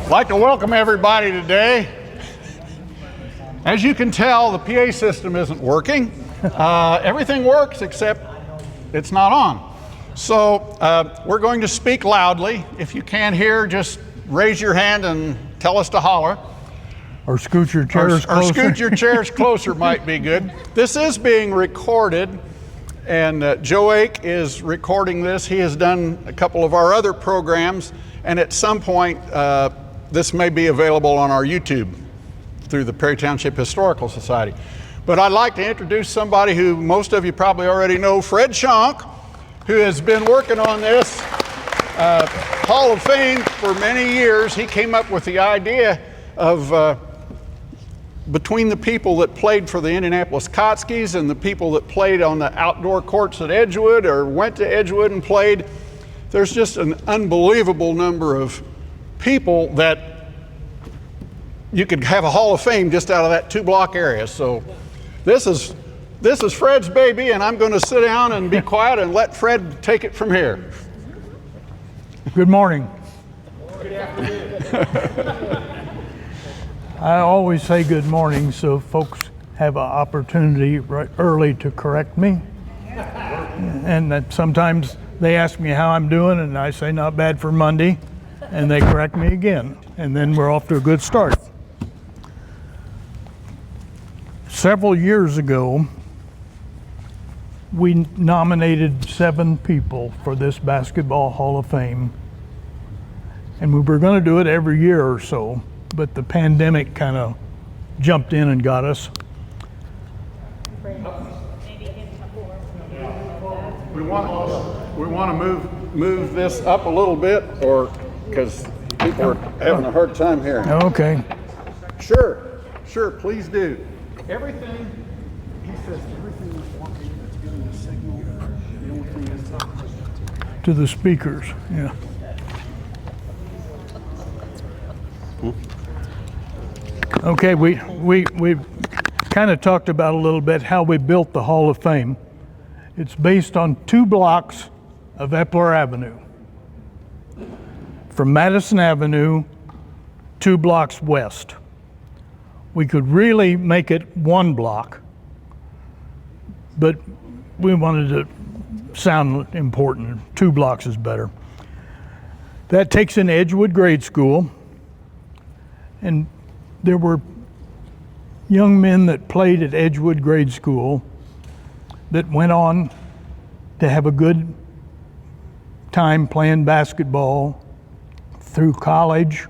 I'd like to welcome everybody today. As you can tell, the PA system isn't working. Everything works except it's not on. So we're going to speak loudly. If you can't hear, just raise your hand and tell us to holler. Or scoot your chairs closer. Or scoot your chairs closer might be good. This is being recorded, and Joe Ake is recording this. He has done a couple of our other programs, and at some point, this may be available on our YouTube through the Perry Township Historical Society. But I'd like to introduce somebody who most of you probably already know, Fred Shonk, who has been working on this Hall of Fame for many years. He came up with the idea of between the people that played for the Indianapolis Kautskys and the people that played on the outdoor courts at Edgewood or went to Edgewood and played, there's just an unbelievable number of people that you could have a Hall of Fame just out of that 2-block area. So this is Fred's baby, and I'm going to sit down and be quiet and let Fred take it from here. Good morning. Good afternoon. I always say good morning so folks have an opportunity right early to correct me. And that sometimes they ask me how I'm doing, and I say not bad for Monday, and they correct me again. And then we're off to a good start. Several years ago, we nominated 7 people for this Basketball Hall of Fame. And we were going to do it every year or so, but the pandemic kind of jumped in and got us. We want to move this up a little bit, or because people are having a hard time hearing. Okay. Sure, please do. Everything, he says, everything that's walking that's giving a signal, the only thing is To the speakers, yeah. Okay, we kind of talked about a little bit how we built the Hall of Fame. It's based on 2 blocks of Epler Avenue. From Madison Avenue, 2 blocks west. We could really make it 1 block, but we wanted to sound important. 2 blocks is better. That takes in Edgewood Grade School, and there were young men that played at Edgewood Grade School that went on to have a good time playing basketball through college,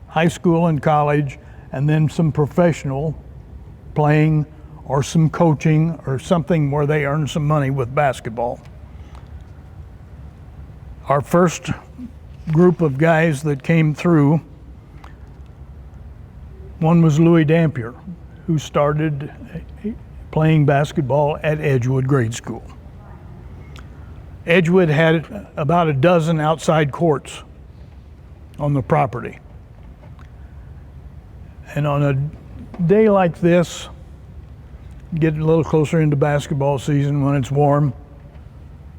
high school and college, and then some professional playing or some coaching or something where they earned some money with basketball. Our first group of guys that came through, one was Louis Dampier, who started playing basketball at Edgewood Grade School. Edgewood had about a dozen outside courts on the property. And on a day like this, getting a little closer into basketball season when it's warm,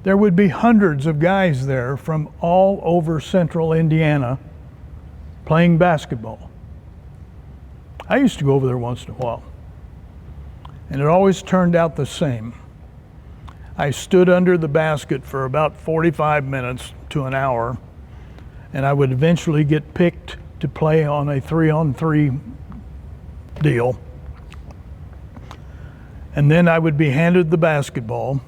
there would be hundreds of guys there from all over central Indiana playing basketball. I used to go over there once in a while, and it always turned out the same. I stood under the basket for about 45 minutes to an hour, and I would eventually get picked to play on a 3-on-3 deal. And then I would be handed the basketball,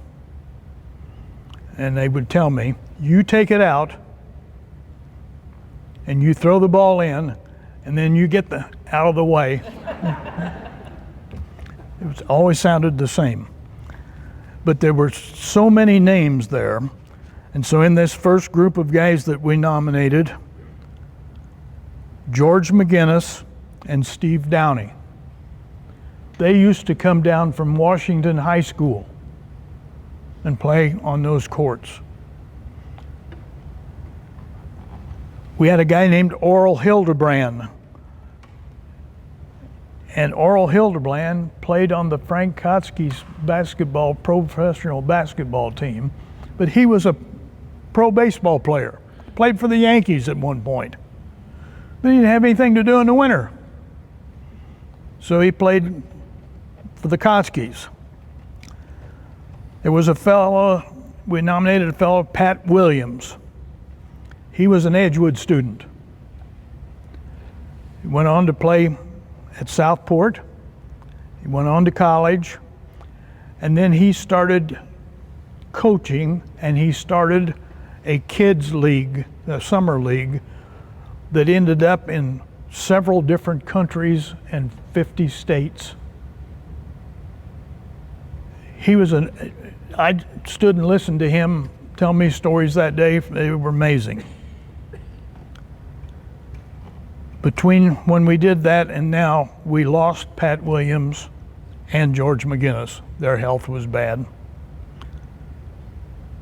and they would tell me, you take it out, and you throw the ball in, and then you get out of the way. It always sounded the same. But there were so many names there. And so in this first group of guys that we nominated, George McGinnis and Steve Downey, they used to come down from Washington High School and play on those courts. We had a guy named Oral Hildebrand. And Oral Hildebrand played on the Frank Kautsky's professional basketball team, but he was a pro baseball player, played for the Yankees at one point. But he didn't have anything to do in the winter. So he played for the Kautskys. There was a fellow, we nominated a fellow, Pat Williams. He was an Edgewood student. He went on to play at Southport. He went on to college. And then he started coaching, and he started a kids league, a summer league, that ended up in several different countries and 50 states. I stood and listened to him tell me stories that day. They were amazing. Between when we did that and now, we lost Pat Williams and George McGinnis. Their health was bad.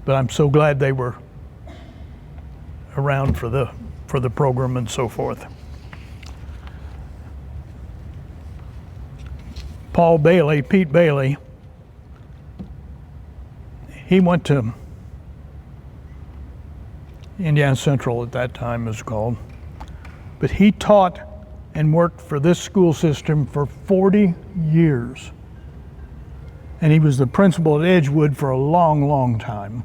But I'm so glad they were around for the program and so forth. Pete Bailey, he went to Indiana Central at that time, it was called. But he taught and worked for this school system for 40 years. And he was the principal at Edgewood for a long, long time.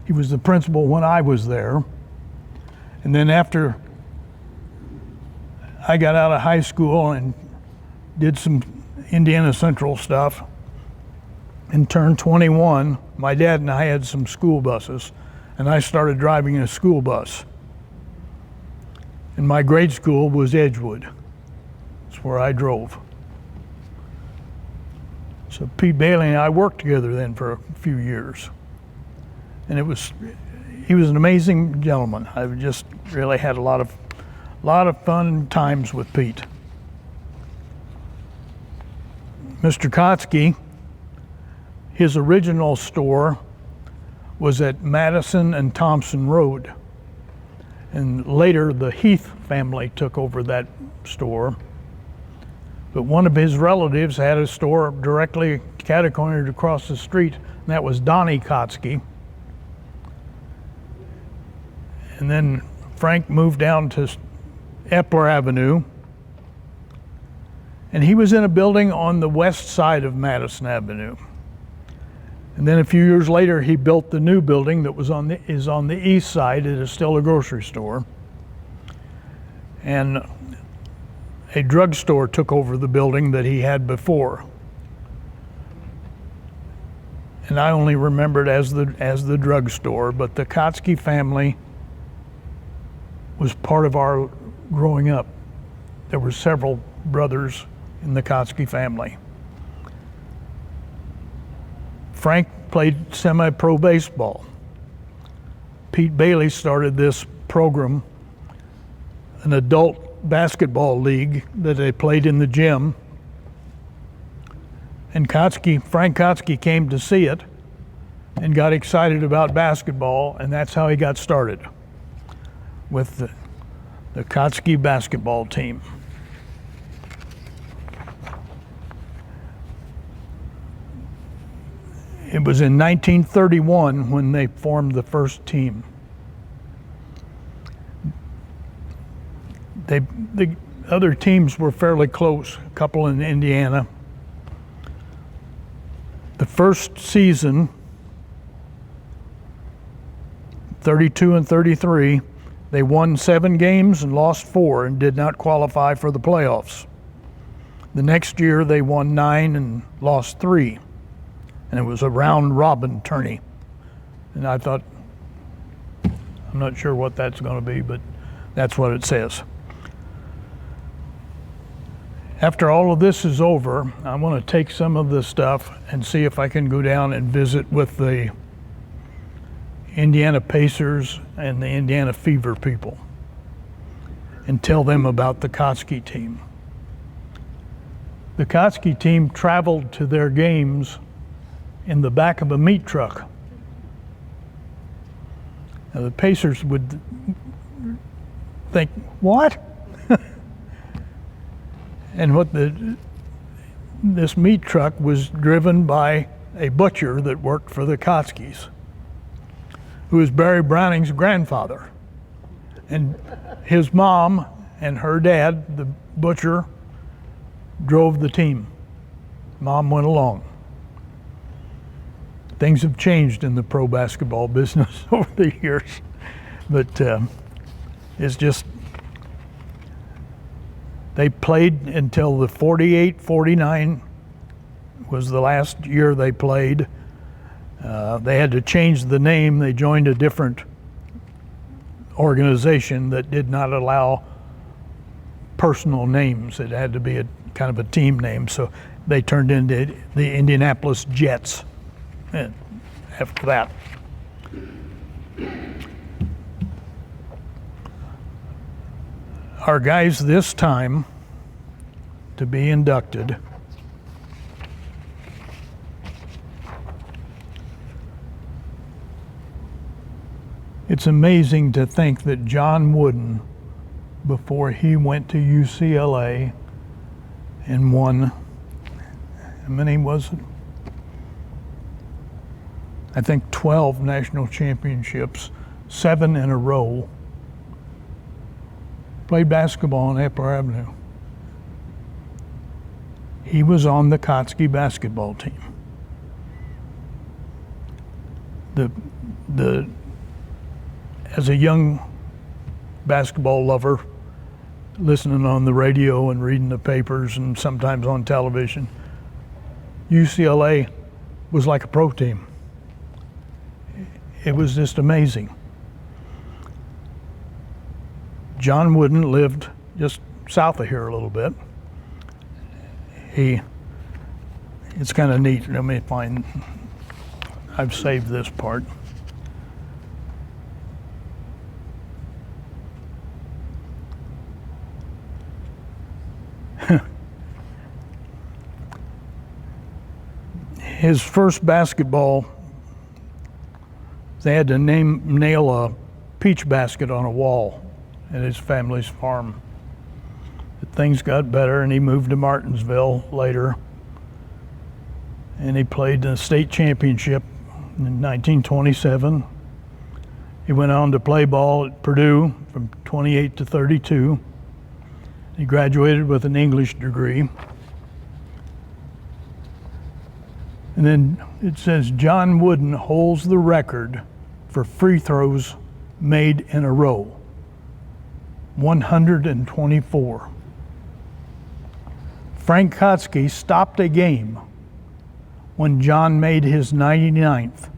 He was the principal when I was there. And then after I got out of high school and did some Indiana Central stuff and turned 21, my dad and I had some school buses, and I started driving a school bus. And my grade school was Edgewood. That's where I drove. So Pete Bailey and I worked together then for a few years. And he was an amazing gentleman. I just really had a lot of fun times with Pete. Mr. Kautsky, his original store was at Madison and Thompson Road. And later the Heath family took over that store. But one of his relatives had a store directly catacornered across the street, and that was Donnie Kautsky. And then Frank moved down to Epler Avenue, and he was in a building on the west side of Madison Avenue. And then a few years later, he built the new building that is on the east side. It is still a grocery store. And a drugstore took over the building that he had before. And I only remember it as the drugstore, but the Kautsky family was part of our growing up. There were several brothers in the Kautsky family. Frank played semi-pro baseball. Pete Bailey started this program, an adult basketball league that they played in the gym. And Frank Kautsky came to see it and got excited about basketball, and that's how he got started with the Kautsky basketball team. It was in 1931 when they formed the first team. The other teams were fairly close, a couple in Indiana. The first season, 32 and 33, they won 7 games and lost 4 and did not qualify for the playoffs. The next year they won 9 and lost 3. And it was a round robin tourney. And I thought, I'm not sure what that's going to be, but that's what it says. After all of this is over, I want to take some of this stuff and see if I can go down and visit with the Indiana Pacers and the Indiana Fever people and tell them about the Kautsky team. The Kautsky team traveled to their games in the back of a meat truck. Now the Pacers would think, what? And this meat truck was driven by a butcher that worked for the Kautskys, who was Barry Browning's grandfather. And his mom and her dad, the butcher, drove the team. Mom went along. Things have changed in the pro basketball business over the years, but it's just, they played until the 48-49 was the last year they played. They had to change the name. They joined a different organization that did not allow personal names. It had to be a kind of a team name, so they turned into the Indianapolis Jets after that. Our guys this time to be inducted it's amazing to think that John Wooden, before he went to UCLA and won, how many was it? I think 12 national championships, 7 in a row, played basketball on Epler Avenue. He was on the Kautsky basketball team. As a young basketball lover, listening on the radio and reading the papers and sometimes on television, UCLA was like a pro team. It was just amazing. John Wooden lived just south of here a little bit. It's kind of neat. Let me find, I've saved this part. His first basketball, they had to nail a peach basket on a wall at his family's farm. But things got better and he moved to Martinsville later. And he played in the state championship in 1927. He went on to play ball at Purdue from 28 to 32. He graduated with an English degree. And then it says John Wooden holds the record for free throws made in a row, 124. Frank Kautsky stopped a game when John made his 99th.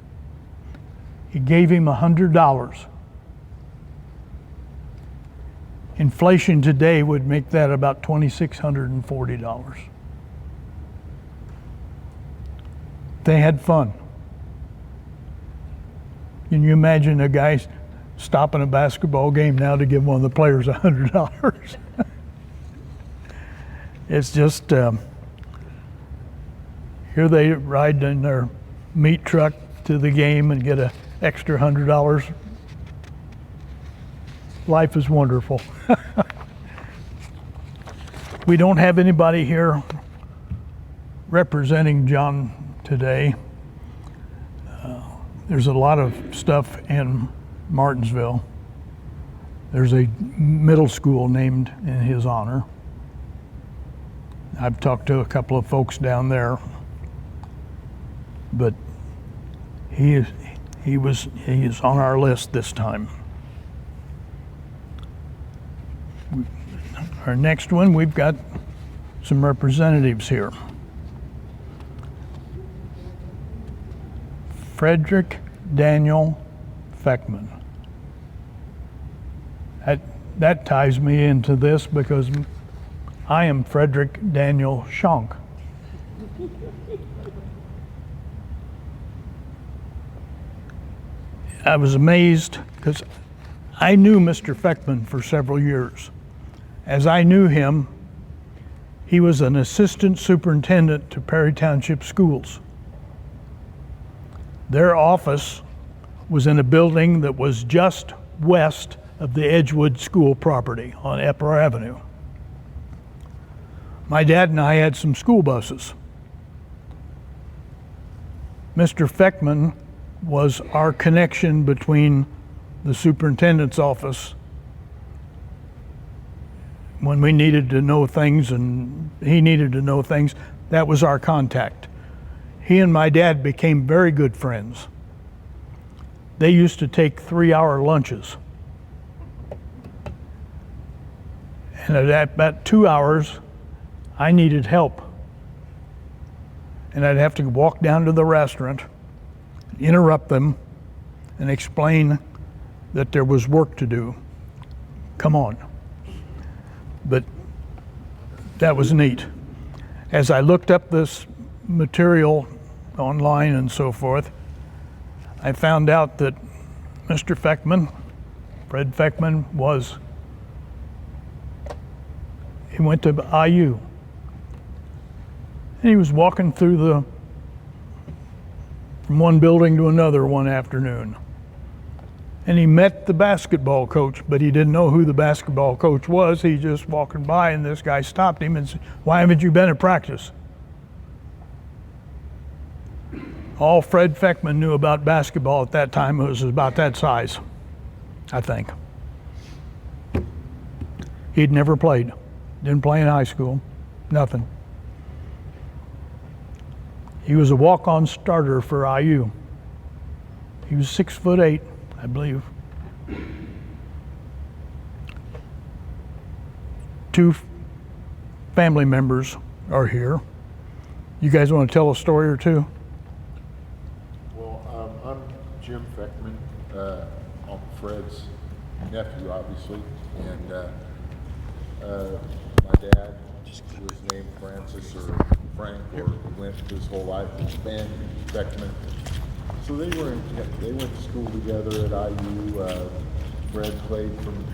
He gave him $100. Inflation today would make that about $2,640. They had fun. Can you imagine a guy stopping a basketball game now to give one of the players $100? It's just, here they ride in their meat truck to the game and get an extra $100. Life is wonderful. We don't have anybody here representing John today. There's a lot of stuff in Martinsville. There's a middle school named in his honor. I've talked to a couple of folks down there, but he is on our list this time. Our next one, we've got some representatives here. Frederick Daniel Feckman. That ties me into this because I am Frederick Daniel Shonk. I was amazed because I knew Mr. Feckman for several years. As I knew him, he was an assistant superintendent to Perry Township Schools. Their office was in a building that was just west of the Edgewood school property on Epler Avenue. My dad and I had some school buses. Mr. Feckman was our connection between the superintendent's office when we needed to know things and he needed to know things, that was our contact. He and my dad became very good friends. They used to take 3-hour lunches. And at about 2 hours, I needed help. And I'd have to walk down to the restaurant, interrupt them, and explain that there was work to do. Come on. But that was neat. As I looked up this material online and so forth, I found out that Mr. Feckman, Fred Feckman, he went to IU. And he was walking through from one building to another one afternoon. And he met the basketball coach, but he didn't know who the basketball coach was. He just walking by, and this guy stopped him and said, "Why haven't you been at practice?" All Fred Feckman knew about basketball at that time was about that size, I think. He'd never played. Didn't play in high school, nothing. He was a walk-on starter for IU. He was 6'8", I believe. 2 family members are here. You guys want to tell a story or two? Well, I'm Jim Feckman. I'm Fred's nephew, obviously, and my dad was named Francis or Frank, or went his whole life as Ben Feckman. So they went to school together at IU. Fred played from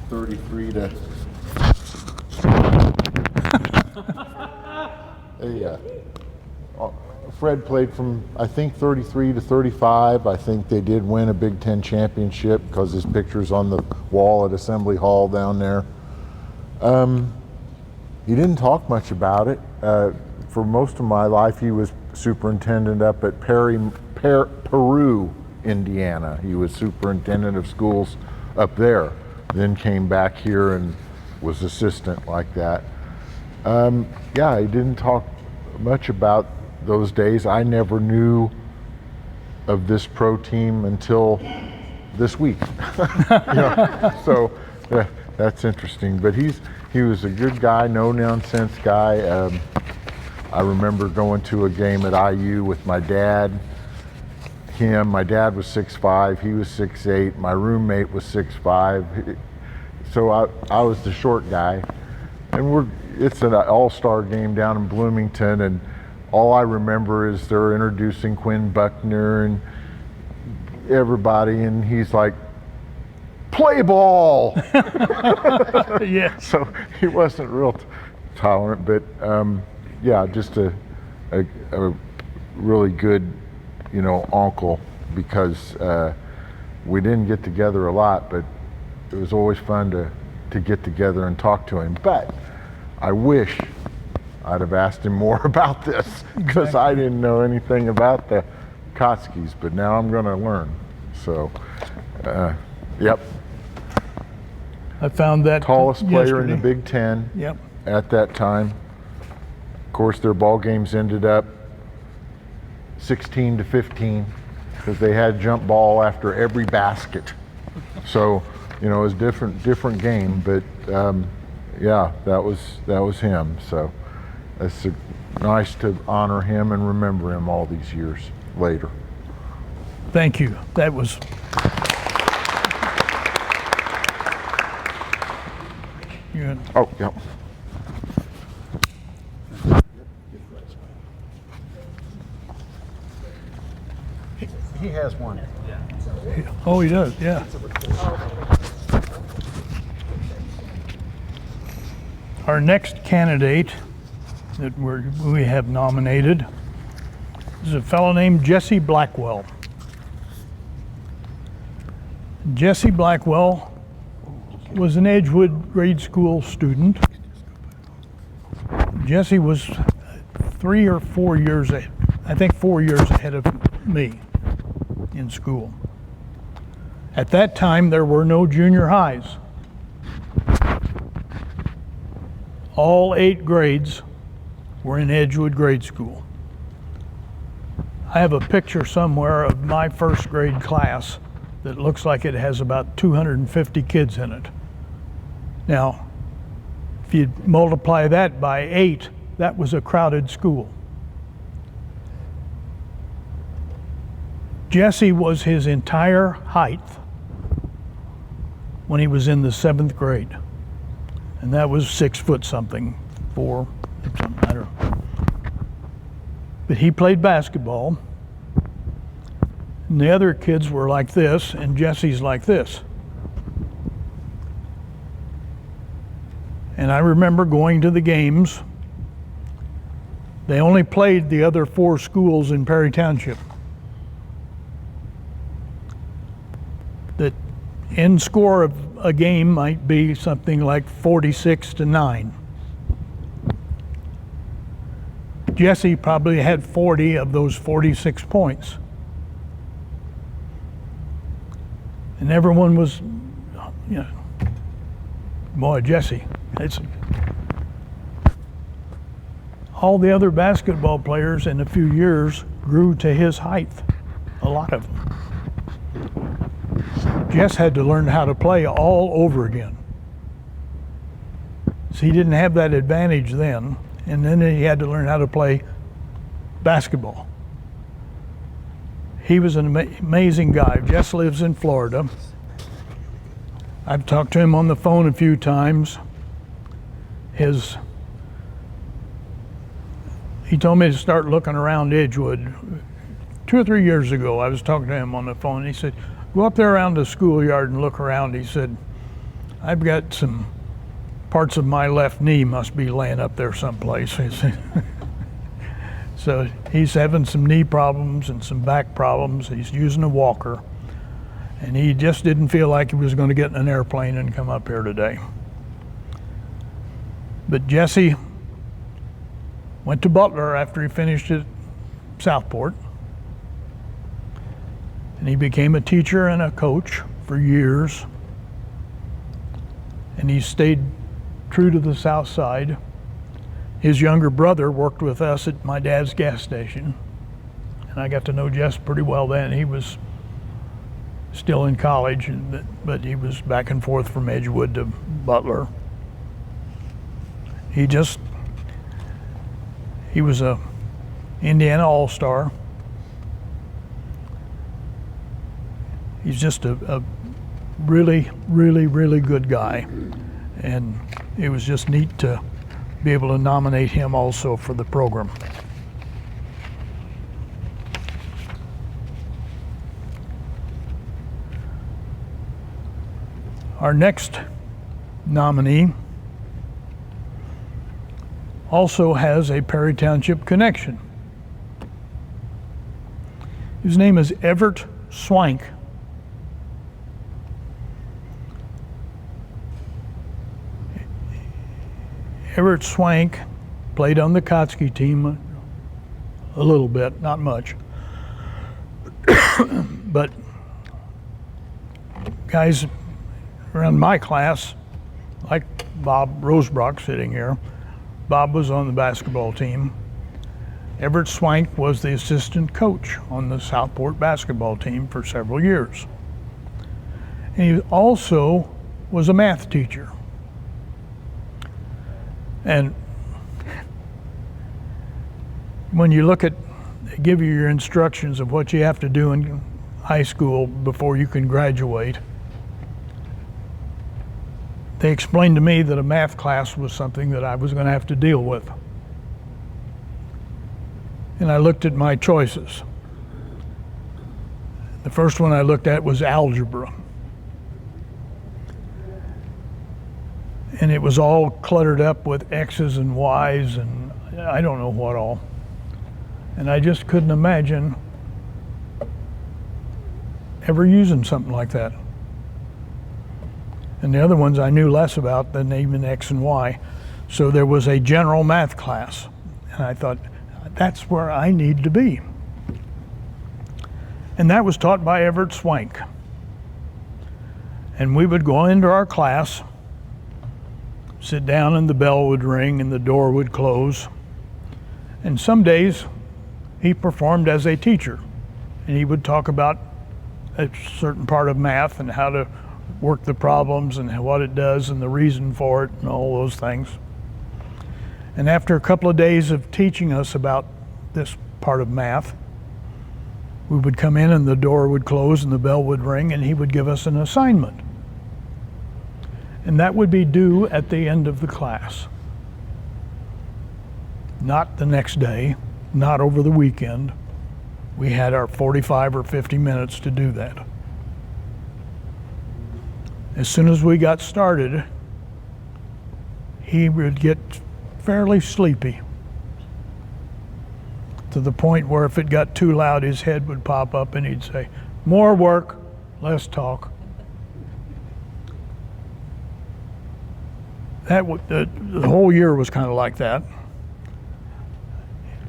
33 to Fred played from, I think, 33 to 35. I think they did win a Big Ten championship because his picture's on the wall at Assembly Hall down there. He didn't talk much about it. For most of my life, he was superintendent up at Peru, Indiana. He was superintendent of schools up there. Then came back here and was assistant like that. Yeah, he didn't talk much about those days. I never knew of this pro team until this week. So that's interesting. But he was a good guy, no nonsense guy. I remember going to a game at IU with my dad. My dad was 6'5", he was 6'8", my roommate was 6'5", so I was the short guy. And it's an all-star game down in Bloomington, and all I remember is they're introducing Quinn Buckner and everybody, and he's like, "Play ball!" Yeah. So he wasn't real tolerant, but yeah, just a really good, uncle, because we didn't get together a lot, but it was always fun to get together and talk to him. But I wish I'd have asked him more about this, because I didn't know anything about the Kautskys, but now I'm going to learn. So, yep. I found that Tallest player yesterday. in the Big Ten Yep. at that time. Of course, their ball games ended up 16-15 because they had jump ball after every basket. So, it was different game, but yeah, that was him. So it's nice to honor him and remember him all these years later. Thank you. That was. Good. Oh, yeah. He has one. Oh, he does, yeah. Our next candidate that we have nominated is a fellow named Jesse Blackwell. Jesse Blackwell was an Edgewood grade school student. Jesse was 3 or 4 years, I think 4 years ahead of me in school. At that time, there were no junior highs. All 8 grades were in Edgewood grade school. I have a picture somewhere of my first grade class that looks like it has about 250 kids in it. Now, if you multiply that by 8, that was a crowded school. Jesse was his entire height when he was in the 7th grade. And that was 6 foot something, 4, something, I don't know. But he played basketball, and the other kids were like this, and Jesse's like this. And I remember going to the games. They only played the other 4 schools in Perry Township. The end score of a game might be something like 46-9. Jesse probably had 40 of those 46 points. And everyone was, you know, boy, Jesse. All the other basketball players in a few years grew to his height, a lot of them. Jess had to learn how to play all over again. So he didn't have that advantage then, and then he had to learn how to play basketball. He was an amazing guy. Jess lives in Florida. I've talked to him on the phone a few times. He told me to start looking around Edgewood. 2 or 3 years ago, I was talking to him on the phone. He said, go up there around the schoolyard and look around. He said, I've got some parts of my left knee must be laying up there someplace. He said, so he's having some knee problems and some back problems. He's using a walker. And he just didn't feel like he was going to get in an airplane and come up here today. But Jesse went to Butler after he finished at Southport. And he became a teacher and a coach for years. And he stayed true to the South Side. His younger brother worked with us at my dad's gas station. And I got to know Jess pretty well then. He was still in college, but he was back and forth from Edgewood to Butler. He was a Indiana All-Star. He's just a really, really, really good guy. And it was just neat to be able to nominate him also for the program. Our next nominee also has a Perry Township connection. His name is Everett Swank. Everett Swank played on the Kautsky team a little bit, not much. But guys around my class, like Bob Rosebrock sitting here, Bob was on the basketball team. Everett Swank was the assistant coach on the Southport basketball team for several years. And he also was a math teacher. And when you look at, they give you your instructions of what you have to do in high school before you can graduate. They explained to me that a math class was something that I was going to have to deal with. And I looked at my choices. The first one I looked at was algebra. And it was all cluttered up with X's and Y's and I don't know what all. And I just couldn't imagine ever using something like that. And the other ones I knew less about than even X and Y. So there was a general math class. And I thought, that's where I need to be. And that was taught by Everett Swank. And we would go into our class, sit down and the bell would ring and the door would close. And some days he performed as a teacher, and he would talk about a certain part of math and how to work the problems and what it does and the reason for it and all those things. And after a couple of days of teaching us about this part of math, we would come in and the door would close and the bell would ring and he would give us an assignment. And that would be due at the end of the class. Not the next day, not over the weekend. We had our 45 or 50 minutes to do that. As soon as we got started, he would get fairly sleepy, to the point where if it got too loud, his head would pop up and he'd say, "More work, less talk." The whole year was kind of like that.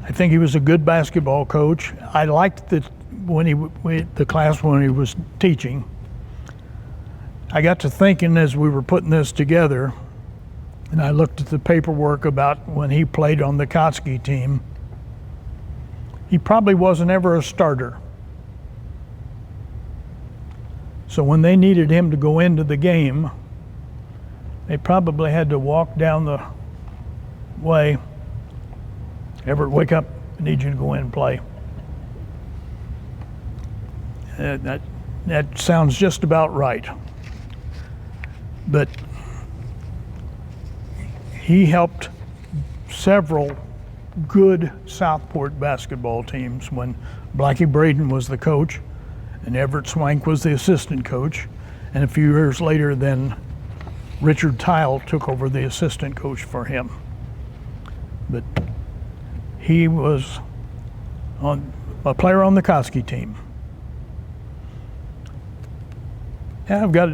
I think he was a good basketball coach. I liked the class when he was teaching. I got to thinking as we were putting this together, and I looked at the paperwork about when he played on the Kautsky team. He probably wasn't ever a starter. So when they needed him to go into the game, they probably had to walk down the way. "Everett, wake up. I need you to go in and play." That sounds just about right. But he helped several good Southport basketball teams when Blackie Braden was the coach and Everett Swank was the assistant coach. And a few years later, then Richard Tile took over the assistant coach for him. But he was a player on the Kautsky team. Yeah, I've got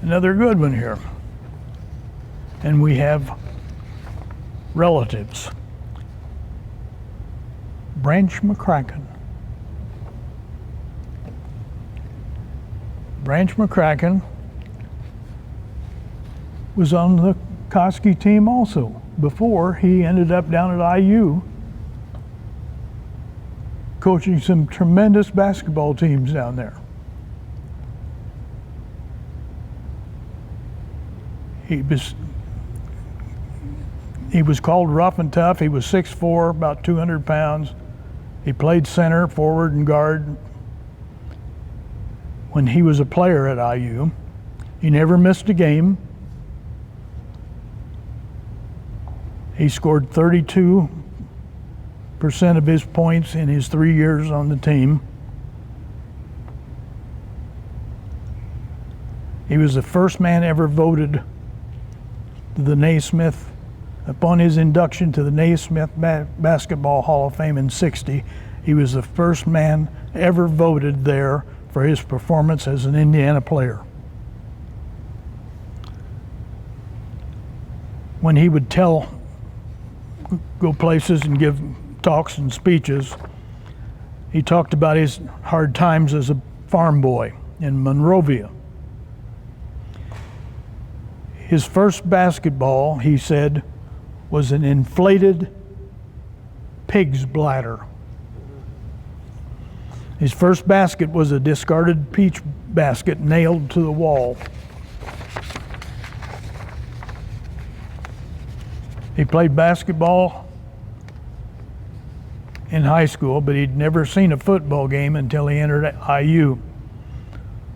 another good one here. And we have relatives. Branch McCracken. Branch McCracken was on the Kautsky team also before he ended up down at IU coaching some tremendous basketball teams down there. He was called rough and tough. He was 6'4", about 200 pounds. He played center, forward, and guard. When he was a player at IU, he never missed a game. He scored 32% of his points in his 3 years on the team. He was the first man ever voted to the Naismith. Upon his induction to the Naismith Basketball Hall of Fame in '60, he was the first man ever voted there for his performance as an Indiana player. When he would go places and give talks and speeches, he talked about his hard times as a farm boy in Monrovia. His first basketball, he said, was an inflated pig's bladder. His first basket was a discarded peach basket nailed to the wall. He played basketball in high school, but he'd never seen a football game until he entered IU.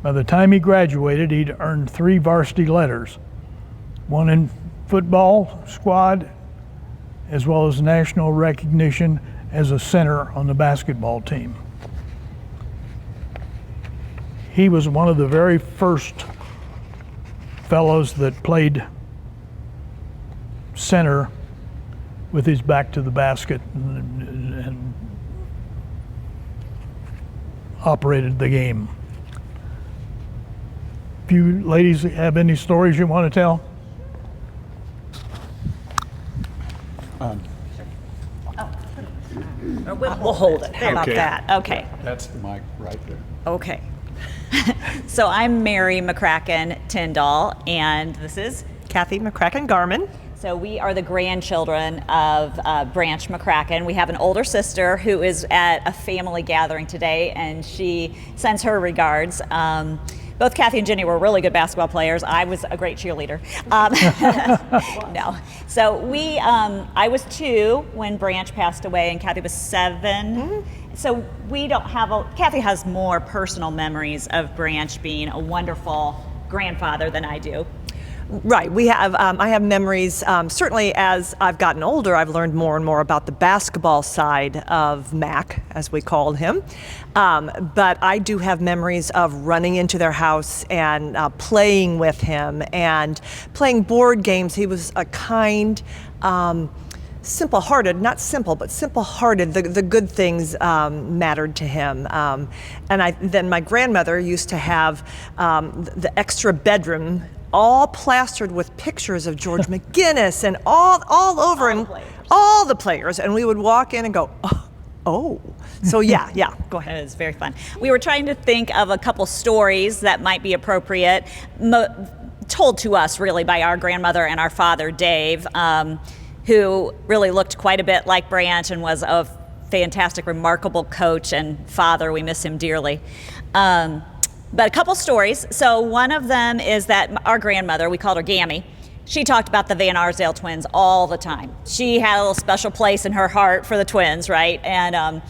By the time he graduated, he'd earned 3 varsity letters, one in football squad, as well as national recognition as a center on the basketball team. He was one of the very first fellows that played center with his back to the basket and operated the game. If you ladies have any stories you want to tell? We'll hold it. How about Okay. that? Okay. That's the mic right there. Okay. So I'm Mary McCracken Tyndall, and this is Kathy McCracken-Garman. So we are the grandchildren of Branch McCracken. We have an older sister who is at a family gathering today, and she sends her regards. Both Kathy and Jenny were really good basketball players. I was a great cheerleader. No. So I was 2 when Branch passed away, and Kathy was 7. Mm-hmm. So we don't have Kathy has more personal memories of Branch being a wonderful grandfather than I do. Right. We have. I have memories. Certainly, as I've gotten older, I've learned more and more about the basketball side of Mac, as we called him. But I do have memories of running into their house and playing with him and playing board games. He was a kind, simple-hearted, not simple, but simple-hearted. The good things mattered to him. And then my grandmother used to have the extra bedroom all plastered with pictures of George McGinnis and all over and all the players. And we would walk in and go, oh. So yeah, go ahead. It was very fun. We were trying to think of a couple stories that might be appropriate, told to us really by our grandmother and our father, Dave, who really looked quite a bit like Branch and was a fantastic, remarkable coach and father. We miss him dearly. But a couple stories. So one of them is that our grandmother, we called her Gammy, she talked about the Van Arsdale twins all the time. She had a little special place in her heart for the twins, right? And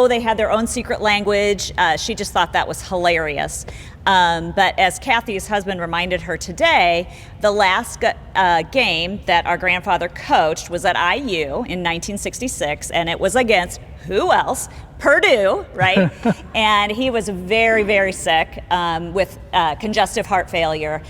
they had their own secret language. She just thought that was hilarious. But as Kathy's husband reminded her today, the last game that our grandfather coached was at IU in 1966, and it was against who else? Purdue, right? And he was very, very sick with congestive heart failure.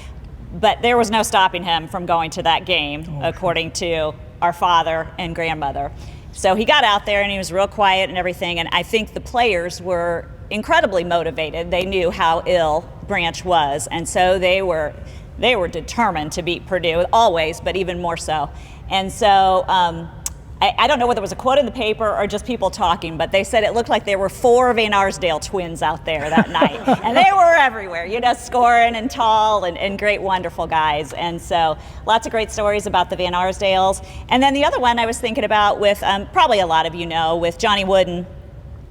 But there was no stopping him from going to that game, according to our father and grandmother. So he got out there and he was real quiet and everything. And I think the players were incredibly motivated. They knew how ill Branch was. And so they were determined to beat Purdue, always, but even more so. And so I don't know whether it was a quote in the paper or just people talking, but they said it looked like there were 4 Van Arsdale twins out there that night. And they were everywhere, scoring and tall and great, wonderful guys. And so lots of great stories about the Van Arsdales. And then the other one I was thinking about with, probably a lot of you know, with Johnny Wooden.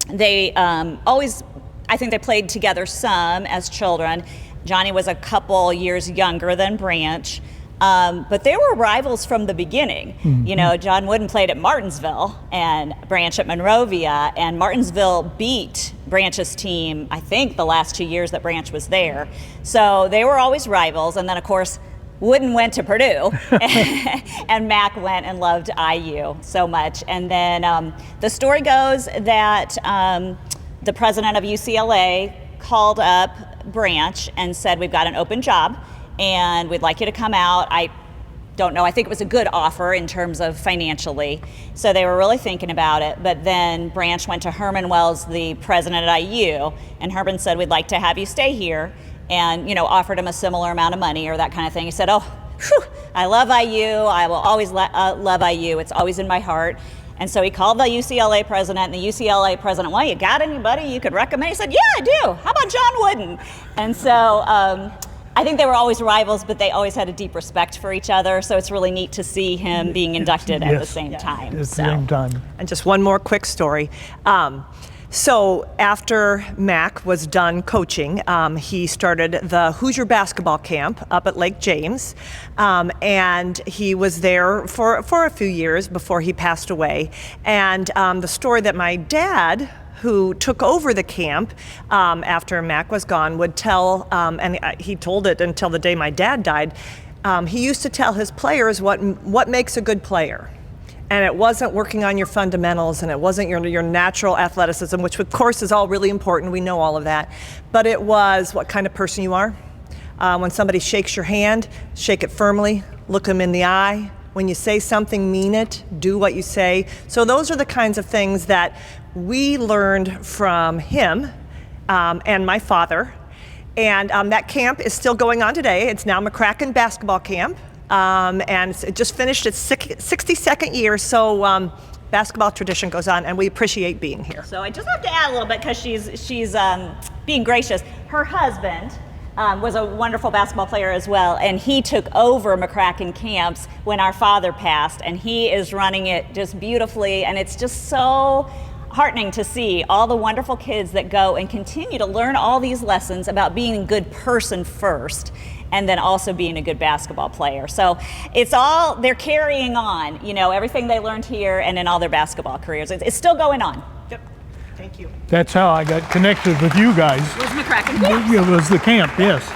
They I think they played together some as children. Johnny was a couple years younger than Branch. But they were rivals from the beginning. Mm-hmm. John Wooden played at Martinsville and Branch at Monrovia, and Martinsville beat Branch's team, I think, the last 2 years that Branch was there. So they were always rivals. And then, of course, Wooden went to Purdue, and Mac went and loved IU so much. And then the story goes that the president of UCLA called up Branch and said, "We've got an open job, and we'd like you to come out." I don't know, I think it was a good offer in terms of financially. So they were really thinking about it. But then Branch went to Herman Wells, the president at IU, and Herman said, "We'd like to have you stay here," and offered him a similar amount of money or that kind of thing. He said, I love IU. I will always love IU. It's always in my heart. And so he called the UCLA president, and the UCLA president, "Well, you got anybody you could recommend?" He said, "Yeah, I do. How about John Wooden?" And so I think they were always rivals, but they always had a deep respect for each other. So it's really neat to see him being inducted at the same time. At the same time. And just one more quick story. So after Mac was done coaching, he started the Hoosier basketball camp up at Lake James, and he was there for a few years before he passed away. And the story that my dad, who took over the camp after Mac was gone, would tell, and he told it until the day my dad died, he used to tell his players what makes a good player. And it wasn't working on your fundamentals, and it wasn't your natural athleticism, which of course is all really important. We know all of that. But it was what kind of person you are. When somebody shakes your hand, shake it firmly, look them in the eye. When you say something, mean it, do what you say. So those are the kinds of things that we learned from him and my father. And that camp is still going on today. It's now McCracken Basketball Camp. And it just finished its 62nd year, so basketball tradition goes on, and we appreciate being here. So I just have to add a little bit, because she's being gracious. Her husband, was a wonderful basketball player as well, and he took over McCracken camps when our father passed, and he is running it just beautifully, and it's just so heartening to see all the wonderful kids that go and continue to learn all these lessons about being a good person first, and then also being a good basketball player. So it's all, they're carrying on, you know, everything they learned here and in all their basketball careers. It's still going on. Yep. Thank you. That's how I got connected with you guys. It was McCracken camp. It was the camp, yes.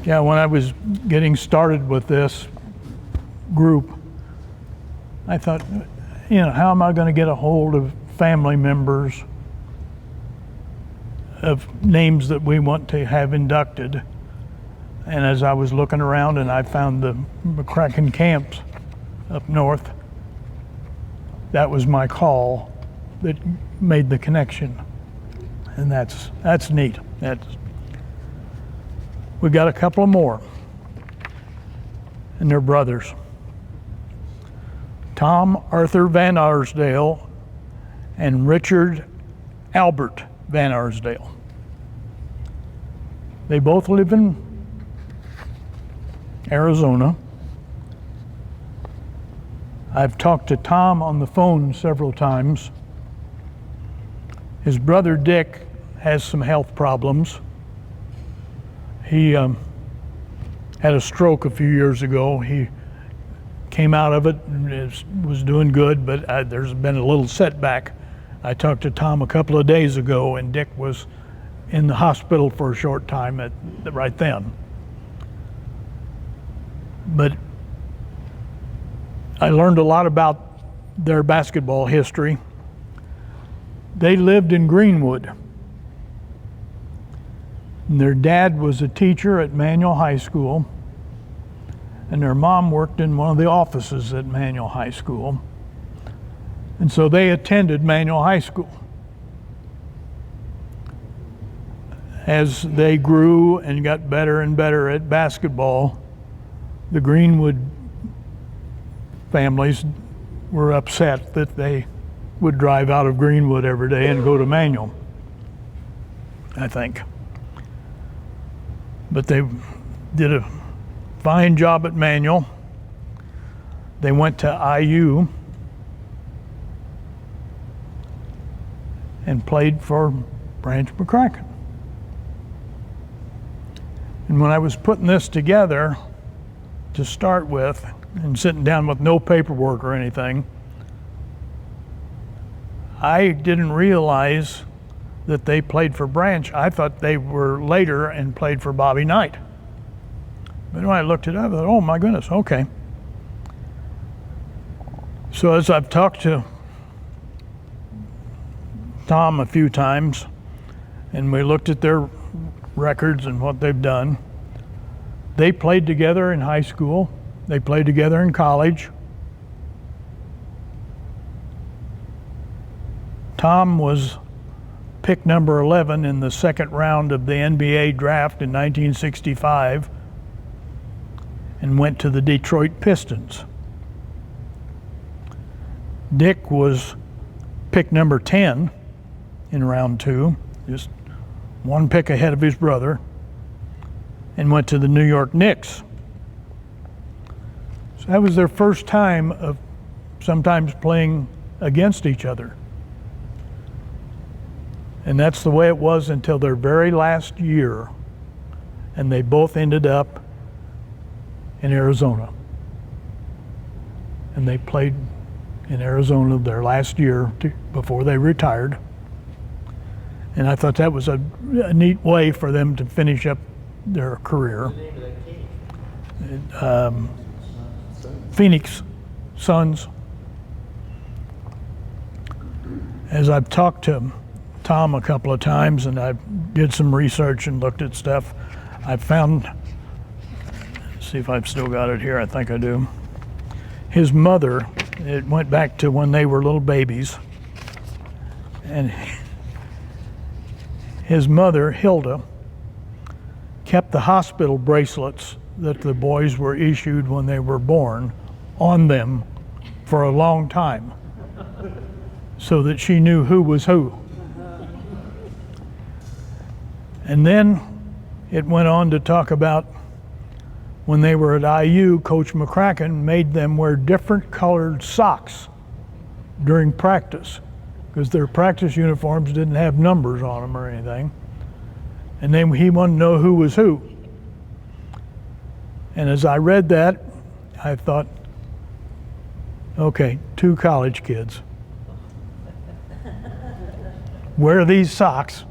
Yeah, when I was getting started with this group, I thought, you know, how am I going to get a hold of family members of names that we want to have inducted? And as I was looking around and I found the McCracken camps up north, that was my call that made the connection. And that's neat. We've got a couple more, and they're brothers. Tom Arthur Van Arsdale and Richard Albert Van Arsdale. They both live in Arizona. I've talked to Tom on the phone several times. His brother Dick has some health problems. He had a stroke a few years ago. He came out of it and was doing good, but there's been a little setback. I talked to Tom a couple of days ago, and Dick was in the hospital for a short time right then. But I learned a lot about their basketball history. They lived in Greenwood. And their dad was a teacher at Manual High School, and their mom worked in one of the offices at Manual High School. And so they attended Manual High School. As they grew and got better and better at basketball, the Greenwood families were upset that they would drive out of Greenwood every day and go to Manual, I think. But they did a fine job at Manual. They went to IU and played for Branch McCracken. And when I was putting this together to start with, and sitting down with no paperwork or anything, I didn't realize that they played for Branch. I thought they were later and played for Bobby Knight. But when I looked it up, I thought, oh my goodness, okay. So as I've talked to Tom a few times, and we looked at their records and what they've done, they played together in high school. They played together in college. Tom was pick number 11 in the second round of the NBA draft in 1965 and went to the Detroit Pistons. Dick was pick number 10 in round 2, just one pick ahead of his brother, and went to the New York Knicks. So that was their first time of sometimes playing against each other. And that's the way it was until their very last year. And they both ended up in Arizona. And they played in Arizona their last year before they retired. And I thought that was a neat way for them to finish up their career. Phoenix Suns. As I've talked to Tom a couple of times and I did some research and looked at stuff, I found, let's see if I've still got it here, I think I do. His mother, it went back to when they were little babies, and his mother, Hilda, kept the hospital bracelets that the boys were issued when they were born on them for a long time. so that she knew who was who. And then it went on to talk about when they were at IU, Coach McCracken made them wear different colored socks during practice because their practice uniforms didn't have numbers on them or anything. And then he wanted to know who was who. And as I read that, I thought, okay, 2 college kids. Wear these socks.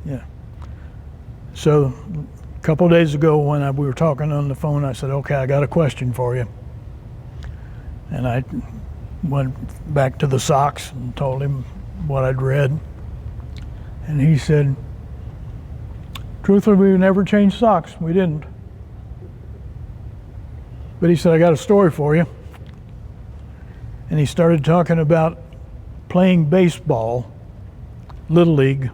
Yeah. So a couple of days ago when we were talking on the phone, I said, okay, I got a question for you. And I went back to the socks and told him what I'd read. And he said, truthfully, we never changed socks. We didn't. But he said, I got a story for you. And he started talking about playing baseball, Little League.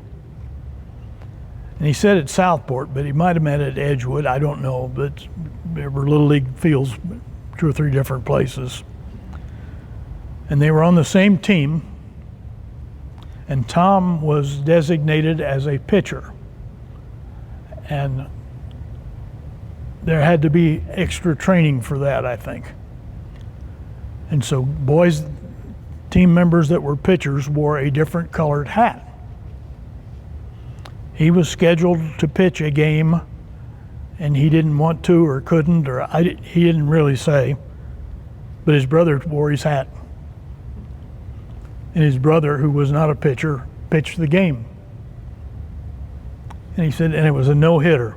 And he said at Southport, but he might have meant at Edgewood. I don't know, but there were Little League fields 2 or 3 different places. And they were on the same team. And Tom was designated as a pitcher. And there had to be extra training for that, I think. And so boys, team members that were pitchers wore a different colored hat. He was scheduled to pitch a game and he didn't want to or couldn't, or he didn't really say, but his brother wore his hat. And his brother, who was not a pitcher, pitched the game. And he said, and it was a no-hitter.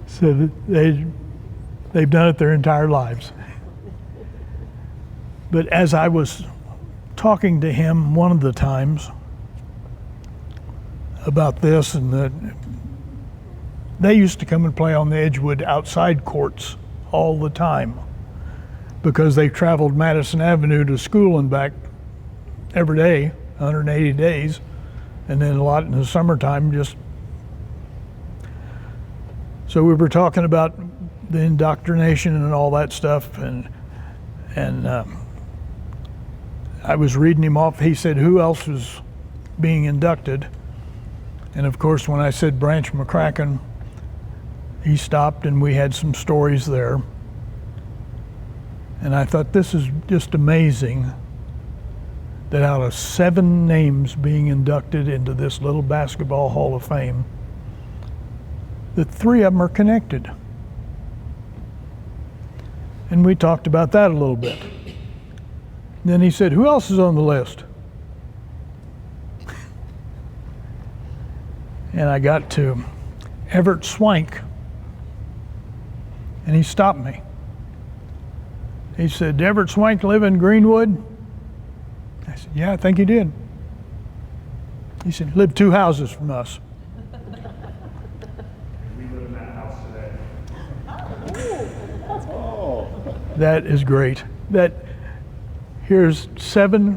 So they've done it their entire lives. But as I was talking to him one of the times about this, and that they used to come and play on the Edgewood outside courts all the time because they traveled Madison Avenue to school and back every day, 180 days, and then a lot in the summertime just. So we were talking about the indoctrination and all that stuff, and I was reading him off. He said, who else was being inducted? And of course, when I said Branch McCracken, he stopped and we had some stories there. And I thought, this is just amazing that out of 7 names being inducted into this little basketball Hall of Fame, that 3 of them are connected. And we talked about that a little bit. Then he said, who else is on the list? And I got to Everett Swank, and he stopped me. He said, did Everett Swank live in Greenwood? I said, yeah, I think he did. He said, he lived 2 houses from us. We live in that house today. That is great. Here's 7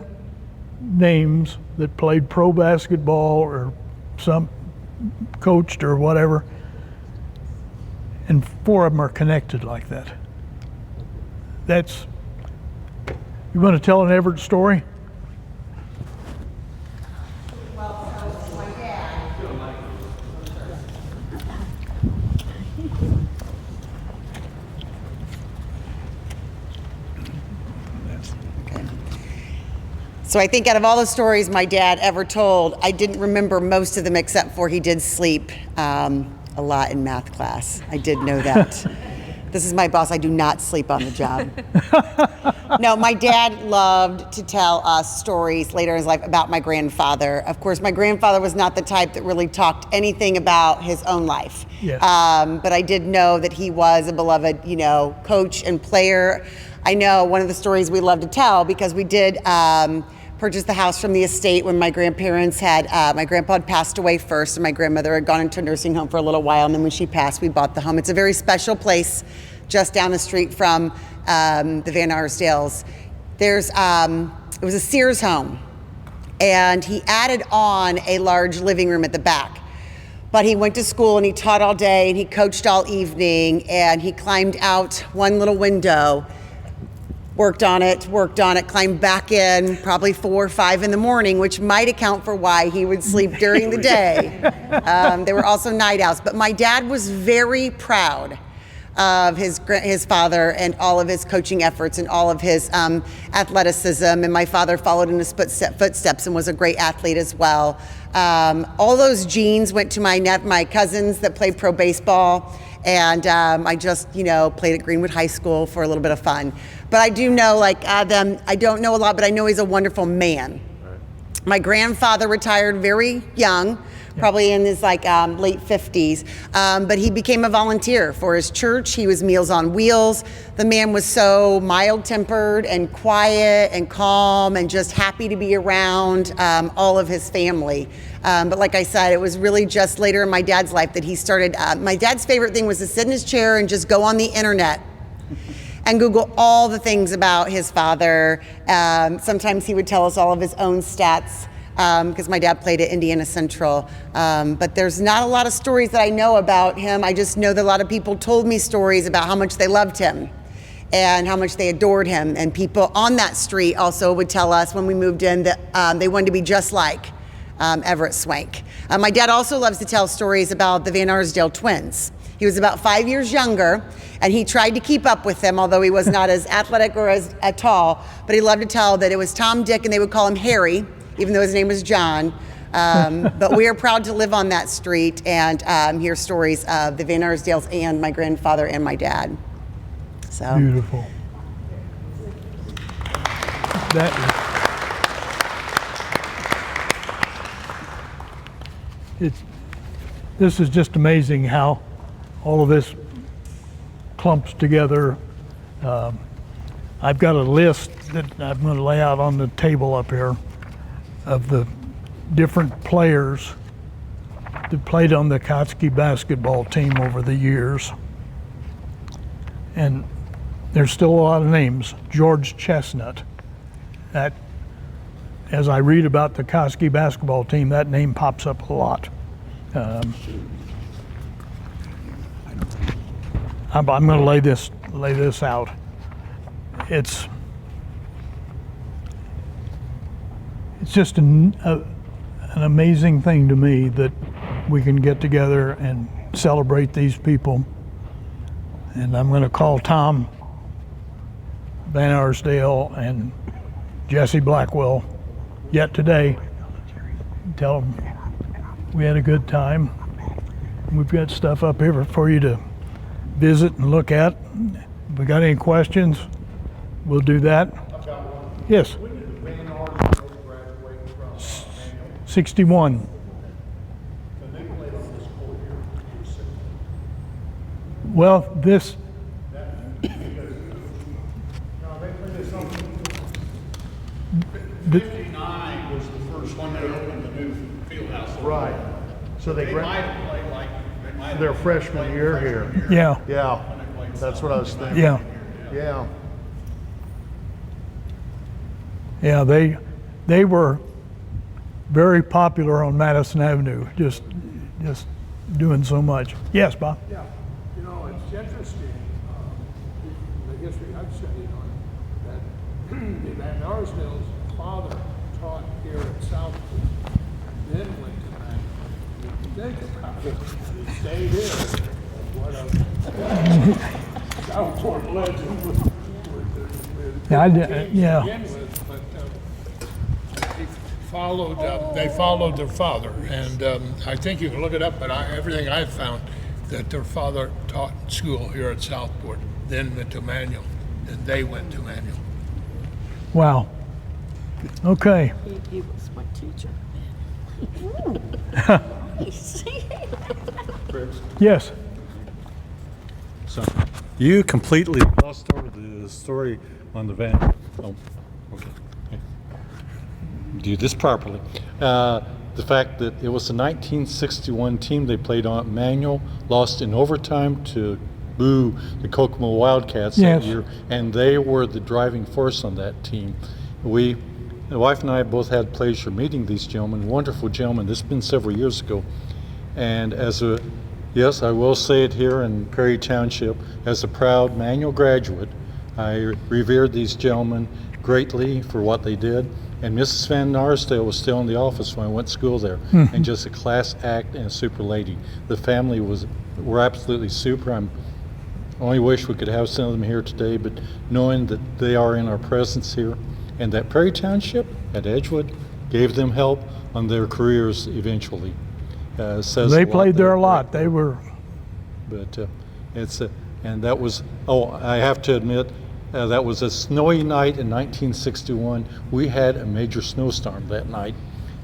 names that played pro basketball or some coached or whatever, and 4 of them are connected like that. You want to tell an Everett story? So I think out of all the stories my dad ever told, I didn't remember most of them except for he did sleep a lot in math class. I did know that. This is my boss. I do not sleep on the job. No, my dad loved to tell us stories later in his life about my grandfather. Of course, my grandfather was not the type that really talked anything about his own life. Yes. But I did know that he was a beloved, coach and player. I know one of the stories we love to tell because we did purchase the house from the estate when my grandparents had, my grandpa had passed away first and my grandmother had gone into a nursing home for a little while, and then when she passed, we bought the home. It's a very special place just down the street from the Van Arsdales. It was a Sears home, and he added on a large living room at the back. But he went to school and he taught all day and he coached all evening, and he climbed out one little window worked on it, climbed back in probably 4 or 5 in the morning, which might account for why he would sleep during the day. They were also night owls. But my dad was very proud of his father and all of his coaching efforts and all of his athleticism. And my father followed in his footsteps and was a great athlete as well. All those genes went to my cousins that played pro baseball. And I just, played at Greenwood High School for a little bit of fun. But I do know, them, I don't know a lot, but I know he's a wonderful man. Right. My grandfather retired very young, probably in his late 50s, but he became a volunteer for his church. He was Meals on Wheels. The man was so mild-tempered and quiet and calm and just happy to be around all of his family. But like I said, it was really just later in my dad's life that he started. My dad's favorite thing was to sit in his chair and just go on the internet and Google all the things about his father. Sometimes he would tell us all of his own stats, because my dad played at Indiana Central. But there's not a lot of stories that I know about him. I just know that a lot of people told me stories about how much they loved him and how much they adored him. And people on that street also would tell us when we moved in that they wanted to be just like Everett Swank. My dad also loves to tell stories about the Van Arsdale twins. He was about 5 years younger, and he tried to keep up with them, although he was not as athletic or as tall. But he loved to tell that it was Tom, Dick, and they would call him Harry, even though his name was John. But we are proud to live on that street and hear stories of the Van Arsdales and my grandfather and my dad. So Beautiful. This is just amazing how all of this clumps together. I've got a list that I'm going to lay out on the table up here of the different players that played on the Kautsky basketball team over the years. And there's still a lot of names. George Chestnut. That, as I read about the Kautsky basketball team, that name pops up a lot. I'm going to lay this out. It's just an amazing thing to me that we can get together and celebrate these people. And I'm going to call Tom Van Arsdale and Jesse Blackwell yet today. Tell them we had a good time. We've got stuff up here for you to visit and look at. If we got any questions, we'll do that. I've got one. Yes. When did the Van Arsdale graduate from Manual? 61. And they played on this court here. Well, this, No, they played something. 59 was the first one that opened the new field house. Right. So they They might have played their freshman year here. yeah, Yeah, that's what I was thinking. yeah. Yeah. Yeah, they were very popular on Madison Avenue, just doing so much. Yes, Bob? Yeah, it's interesting, the history I've studied on it, that the Van Arsdale's father taught here at Southport, then went to Manual. If you think about it, he stayed here. What a Southport legend with Yeah. begin with, but they followed their father, and I think you can look it up, but everything I've found that their father taught school here at Southport, then went to Manual, and they went to Manual. Wow. Okay. He was my teacher. Yes. So you completely glossed over the story on the van. Oh, okay. Do this properly. The fact that it was the 1961 team they played on Manual, lost in overtime to the Kokomo Wildcats Yes. that year, and they were the driving force on that team. The wife and I both had pleasure meeting these gentlemen, wonderful gentlemen. This has been several years ago. And yes, I will say it here in Perry Township, as a proud Manual graduate, I revered these gentlemen greatly for what they did. And Mrs. Van Arsdale was still in the office when I went to school there, and just a class act and a super lady. The family were absolutely super. I only wish we could have some of them here today, but knowing that they are in our presence here, and that Perry Township at Edgewood gave them help on their careers eventually. Says They a lot played there there. a lot. They were, But and that was, I have to admit, that was a snowy night in 1961. We had a major snowstorm that night.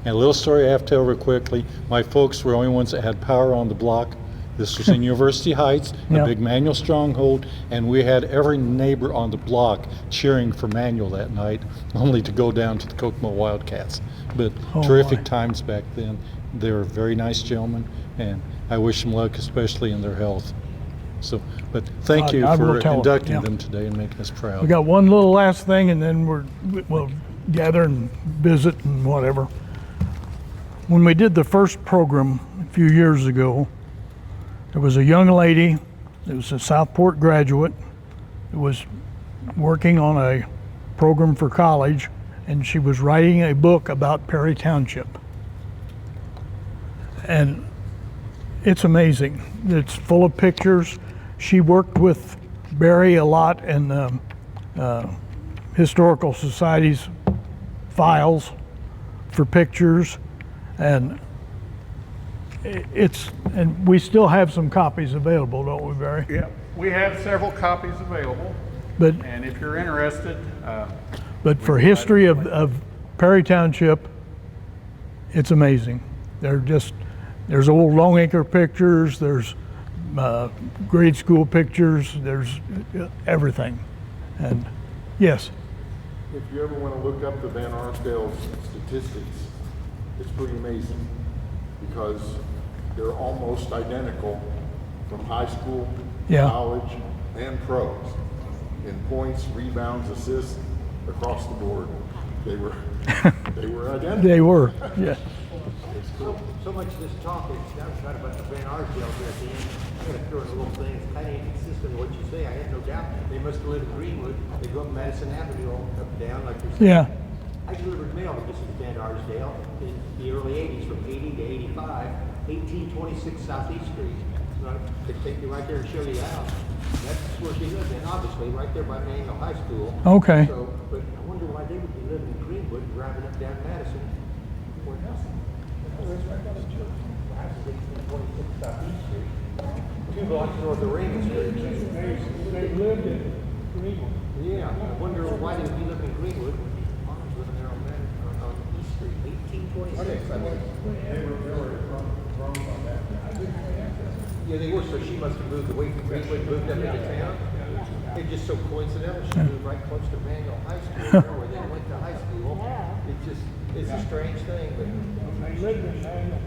And a little story I have to tell real quickly. My folks were the only ones that had power on the block. This was in University Heights, Yeah. a big Manual stronghold, and we had every neighbor on the block cheering for Manual that night, only to go down to the Kokomo Wildcats. But terrific my. times back then. They were very nice gentlemen, and I wish them luck, especially in their health. So, but thank you I will for tell them, inducting yeah. them today and making us proud. we got one little last thing and then we'll gather and visit and whatever. When we did the first program a few years ago, there was a young lady that was a Southport graduate that was working on a program for college, and she was writing a book about Perry Township. And it's amazing. It's full of pictures. She worked with Barry a lot in the Historical Society's files for pictures, and and we still have some copies available, don't we, Barry? Yeah, we have several copies available, But and if you're interested, for history of Perry Township, it's amazing. There's old Longacre pictures, there's grade school pictures, there's everything. And yes, If you ever want to look up the Van Arsdale's statistics, it's pretty amazing because they're almost identical from high school, Yeah. college, and pros. In points, rebounds, assists, across the board. They were identical. they were. Yeah. So much of this talk is not about the Van Arsdale here at the end. I'm going to throw in a little thing. It's kind of inconsistent with what you say. I have no doubt. They must have lived in Greenwood. They grew up Madison Avenue all up and down like you're saying. Yeah. I delivered mail to Mrs. Van Arsdale in the early 80s, from 80 to 85, 1826 Southeast Street. So I could take you right there and show you the house. That's where she lived in, obviously, right there by Manual High School. Okay. So, but I wonder why they would be living in Greenwood, driving up down Madison. Where else? The house is 1826 Southeast Street. 2 blocks north of Raymond Street. They lived in Greenwood. Yeah, I wonder why they would be living in Greenwood when these farms living there on East Street, 1826. I mean, They were wrong on that. yeah, they were, so she must have moved away from Greenwood, moved up into town. It's just so coincidental, she moved right close to Manual High School, where they went to high school. It's a strange thing, but They lived in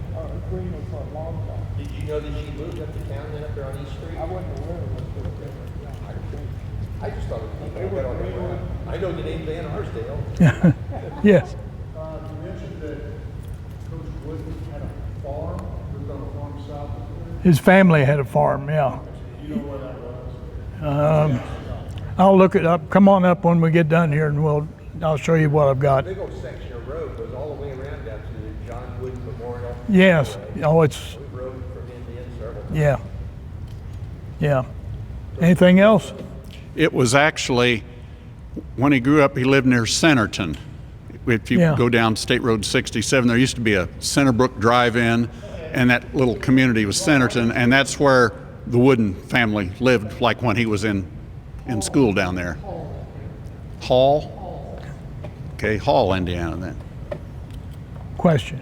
Greenwood for a long time. did you know that she moved up to town then up there on East Street? I wasn't aware of it. I just thought it was on the ground. I know the name Van Arsdale. Yes. You mentioned that Coach Wood had a farm, lived on a farm south of there. His family had a farm, yeah. You know where that was? I'll look it up. Come on up when we get done here and I'll show you what I've got. Big old section of road goes all the way around down to the John Wood Memorial. Yes. Oh, it's, We rode from end to end several times. yeah. Yeah. Anything else? it was actually, when he grew up, he lived near Centerton. If you Yeah. go down State Road 67, there used to be a Centerbrook drive-in, and that little community was Centerton, and that's where the Wooden family lived, like when he was in school down there. Hall? Okay, Hall, Indiana then. Question?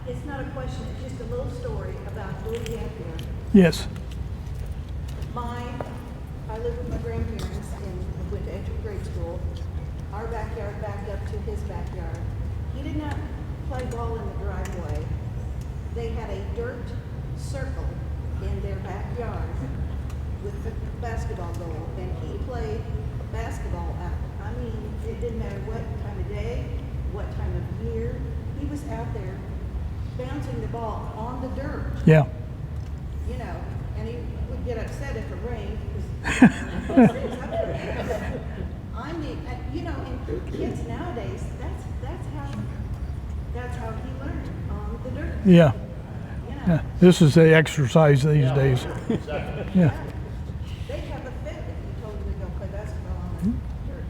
It's not a question, it's just a little story about Louis Epler. Yes. I lived with my grandparents and went to Edgewood grade school. Our backyard backed up to his backyard. He did not play ball in the driveway. They had a dirt circle in their backyard with the basketball goal, and he played basketball out. I mean, it didn't matter what time of day, what time of year. He was out there bouncing the ball on the dirt, Yeah. you know, and he would would get upset if it rained. I mean, you know, and kids nowadays, that's how he learned on the dirt. Yeah. You know, Yeah. This is the exercise these days. Yeah, they'd have a fit if you told them to go play basketball on the dirt.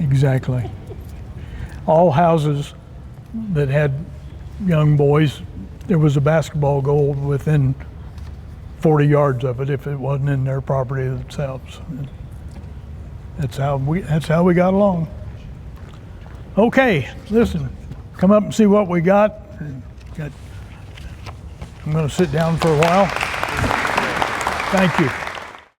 exactly. All houses that had young boys, there was a basketball goal within 40 yards of it if it wasn't in their property themselves. That's how we got along. Okay, listen, come up and see what we got. I'm going to sit down for a while. Thank you.